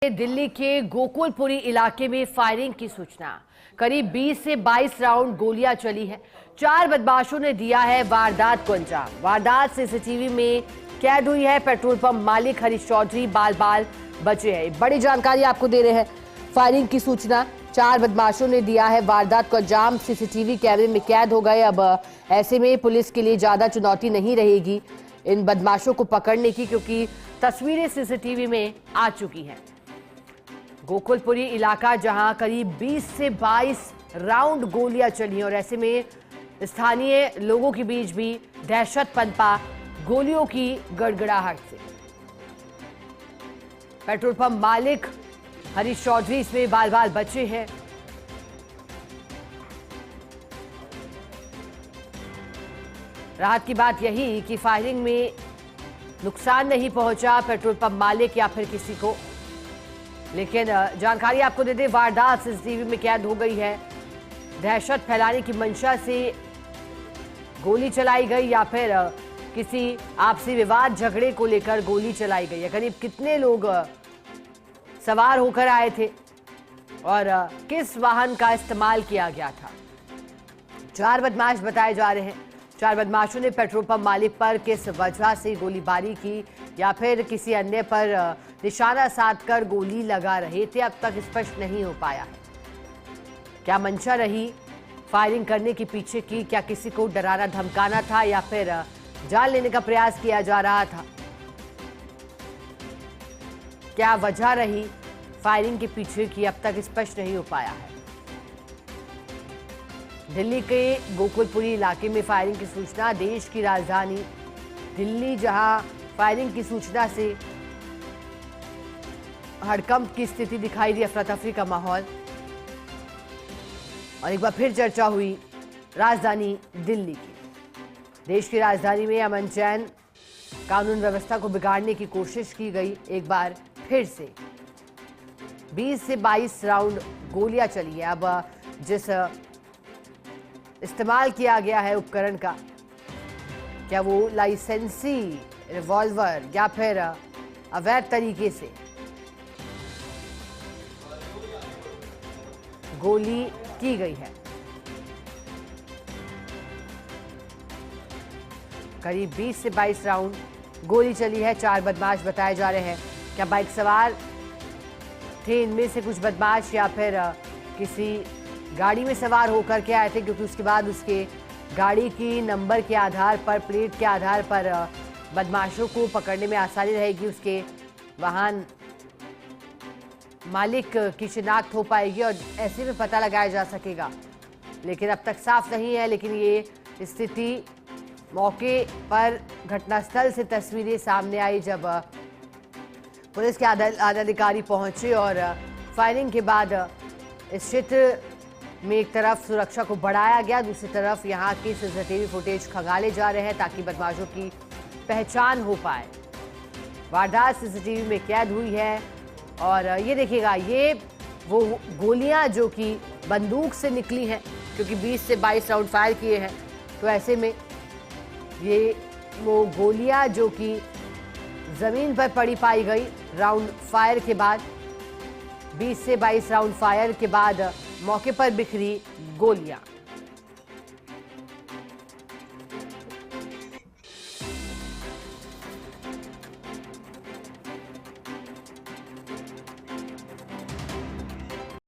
दिल्ली के गोकुलपुरी इलाके में फायरिंग की सूचना। करीब 20 से 22 राउंड गोलियां चली है। 4 बदमाशों ने दिया है वारदात को अंजाम। वारदात सीसीटीवी में कैद हुई है। पेट्रोल पंप मालिक हरीश चौधरी बाल बाल बचे हैं। बड़ी जानकारी आपको दे रहे हैं। फायरिंग की सूचना, 4 बदमाशों ने दिया है वारदात को अंजाम। सीसीटीवी कैमरे में कैद हो गए। अब ऐसे में पुलिस के लिए ज्यादा चुनौती नहीं रहेगी इन बदमाशों को पकड़ने की, क्योंकि तस्वीरें सीसीटीवी में आ चुकी हैं। गोकुलपुरी इलाका जहां करीब 20 से 22 राउंड गोलियां चली और ऐसे में स्थानीय लोगों के बीच भी दहशत पनपा गोलियों की गड़गड़ाहट से। पेट्रोल पंप मालिक हरीश चौधरी इसमें बाल बाल बचे हैं। राहत की बात यही कि फायरिंग में नुकसान नहीं पहुंचा पेट्रोल पंप मालिक या फिर किसी को। लेकिन जानकारी आपको दे दें, वारदात सीसीटीवी में कैद हो गई है। दहशत फैलाने की मंशा से गोली चलाई गई या फिर किसी आपसी विवाद झगड़े को लेकर गोली चलाई गई है। करीब कितने लोग सवार होकर आए थे और किस वाहन का इस्तेमाल किया गया था। 4 बदमाश बताए जा रहे हैं। 4 बदमाशों ने पेट्रोल पंप मालिक पर किस वजह से गोलीबारी की या फिर किसी अन्य पर निशाना साधकर गोली लगा रहे थे, अब तक स्पष्ट नहीं हो पाया है। क्या मंशा रही फायरिंग करने के पीछे की? क्या किसी को डराना धमकाना था या फिर जान लेने का प्रयास किया जा रहा था? क्या वजह रही फायरिंग के पीछे की, अब तक स्पष्ट नहीं हो पाया है। दिल्ली के गोकुलपुरी इलाके में फायरिंग की सूचना। देश की राजधानी दिल्ली जहां फायरिंग की सूचना से हड़कंप की स्थिति दिखाई दी, अफरा तफरी का माहौल। और एक बार फिर चर्चा हुई राजधानी दिल्ली की। देश की राजधानी में अमन चैन, कानून व्यवस्था को बिगाड़ने की कोशिश की गई एक बार फिर से। 20 से 22 राउंड गोलियां चली है। अब जिस इस्तेमाल किया गया है उपकरण का, क्या वो लाइसेंसी रिवॉल्वर या फिर अवैध तरीके से गोली की गई है। करीब 20 से 22 राउंड गोली चली है। 4 बदमाश बताए जा रहे हैं। क्या बाइक सवार थे इनमें से कुछ बदमाश या फिर किसी गाड़ी में सवार होकर के आए थे, क्योंकि उसके बाद उसके गाड़ी की नंबर के आधार पर, प्लेट के आधार पर बदमाशों को पकड़ने में आसानी रहेगी। उसके वाहन मालिक की शिनाख्त हो पाएगी और ऐसे में पता लगाया जा सकेगा। लेकिन अब तक साफ नहीं है। लेकिन ये स्थिति मौके पर घटनास्थल से तस्वीरें सामने आई जब पुलिस के आला अधिकारी पहुंचे और फायरिंग के बाद इस क्षेत्र में एक तरफ सुरक्षा को बढ़ाया गया, दूसरी तरफ यहाँ की सीसीटीवी फुटेज खंगाले जा रहे हैं ताकि बदमाशों की पहचान हो पाए। वारदात सीसीटीवी में कैद हुई है और ये देखिएगा, ये वो गोलियां जो कि बंदूक से निकली हैं, क्योंकि 20 से 22 राउंड फायर किए हैं। तो ऐसे में ये वो गोलियां जो कि जमीन पर पड़ी पाई गई राउंड फायर के बाद। 20 से 22 राउंड फायर के बाद मौके पर बिखरी गोलियां।